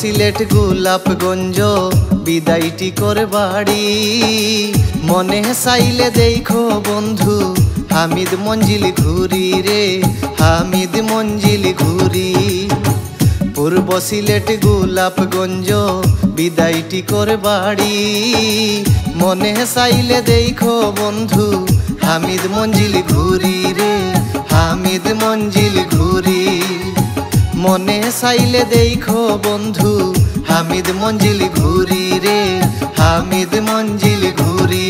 সিলেট গোলাপগঞ্জ বিদায়টি করে বাড়ি মনে চাইলে দেখো বন্ধু হামিদ মঞ্জিল ঘুরি রে হামিদ মঞ্জিল ঘুরি পূর্ব সিলেট গোলাপগঞ্জ বিদায়টি করে বাড়ি মনে চাইলে দেখো বন্ধু হামিদ মঞ্জিল ঘুরি রে হামিদ মঞ্জিল ঘুরি মনে চাইলে দেখো বন্ধু হামিদ মঞ্জিল ঘুরি রে হামিদ মঞ্জিল ঘুরি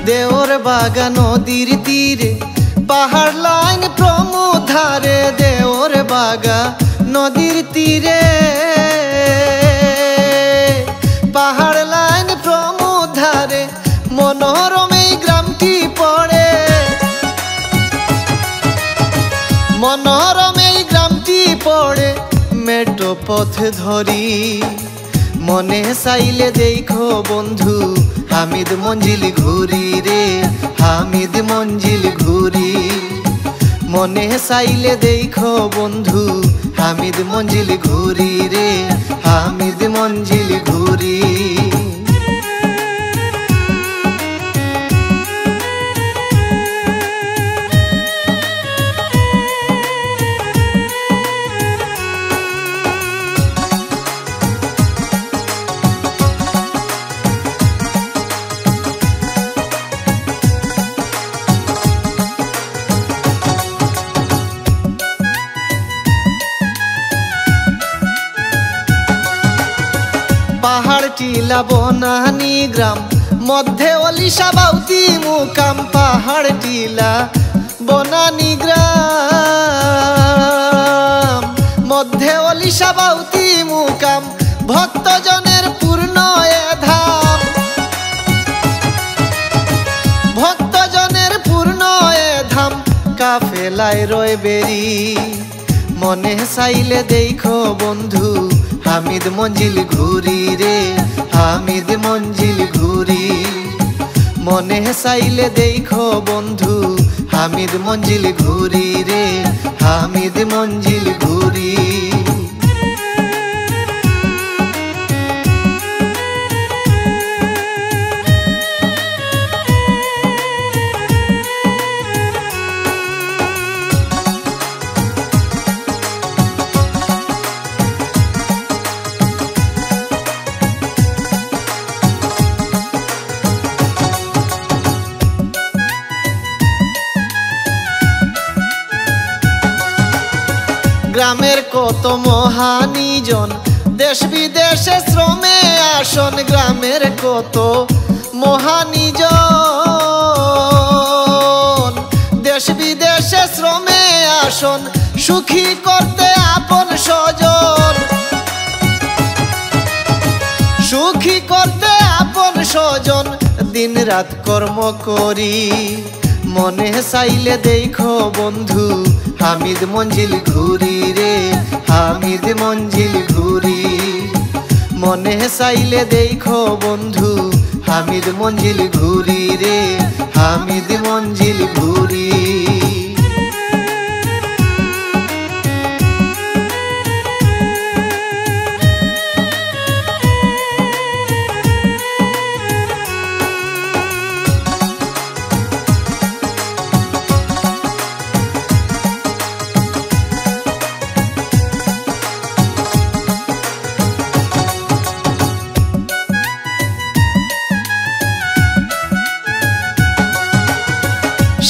দেওর বাগা নদীর তীরে পাহাড় লাইন প্রমুধারে দেওর বাগা নদীর তীরে পাহাড় লাইন প্রমুধারে মনোরম এই গ্রামটি পড়ে মনোরম এই গ্রামটি পড়ে মেটো পথ ধরি মনে চাইলে দেখো বন্ধু হামিদ মঞ্জিল ঘুরি রে হামিদ মঞ্জিল ঘুরি মনে চাইলে দেখো বন্ধু হামিদ মঞ্জিল ঘুরি রে হামিদ মঞ্জিল ঘুরি পাহাড় টিলা বনানী গ্রাম মধ্যে অলিশা বাউতি মুকাম পাহাড় টিলা বনানী গ্রাম মধ্যে অলিশা বাউতি মুকাম ভক্তজনের পূর্ণ এ ধাম ভক্তজনের পূর্ণ এ ধাম কাফেলায় রয় বেরি মনে চাইলে দেখো বন্ধু হামিদ মঞ্জিল ঘুরি রে হামিদ মঞ্জিল ঘুরি মনে চাইলে দেখো বন্ধু হামিদ মঞ্জিল ঘুরি রে হামিদ মঞ্জিল ঘুরি গ্রামের কত মহানিজন দেশ বিদেশে শ্রমে আসন গ্রামের কত মহানিজন দেশ বিদেশে শ্রমে আসন সুখী করতে আপন স্বজন সুখী করতে আপন স্বজন দিন রাত কর্ম করি মনে চাইলে দেখো বন্ধু হামিদ মঞ্জিল ঘুরি রে হামিদ মঞ্জিল ঘুরি মনে চাইলে দেখো বন্ধু হামিদ মঞ্জিল ঘুরি রে হামিদ মঞ্জিল ঘুরি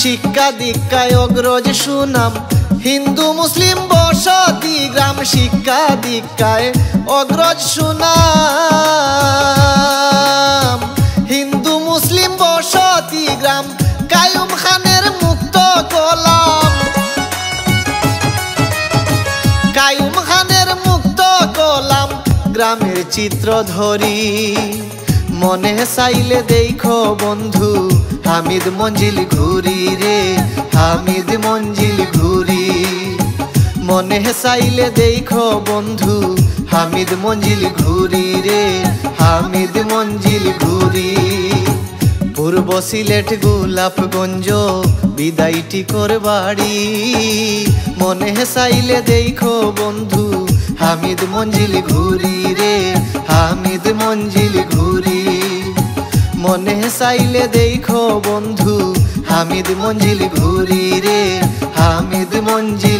শিক্ষা দীক্ষায় অগ্রজ সুনাম হিন্দু মুসলিম বসতি গ্রাম শিক্ষা দীক্ষায় অগ্রজ সুনাম হিন্দু মুসলিম বসতি গ্রাম কায়ুম খানের মুক্ত কলাম কায়ুম খানের মুক্ত কলাম গ্রামের চিত্র ধরি মনে চাইলে দেখো বন্ধু হামিদ মঞ্জিল ঘুরি রে হামিদ মঞ্জিল ঘুরি মনে চাইলে দেখো বন্ধু হামিদ মঞ্জিল ঘুরি রে হামিদ মঞ্জিল ঘুরি পূর্ব সিলেট গোলাপগঞ্জ বিদায়টি কর বাড়ি মনে চাইলে দেখো বন্ধু হামিদ মঞ্জিল ঘুরি রে হামিদ মঞ্জিল ঘুরি মনে চাইলে দেখো বন্ধু হামিদ মঞ্জিল ঘুরি রে হামিদ মঞ্জিল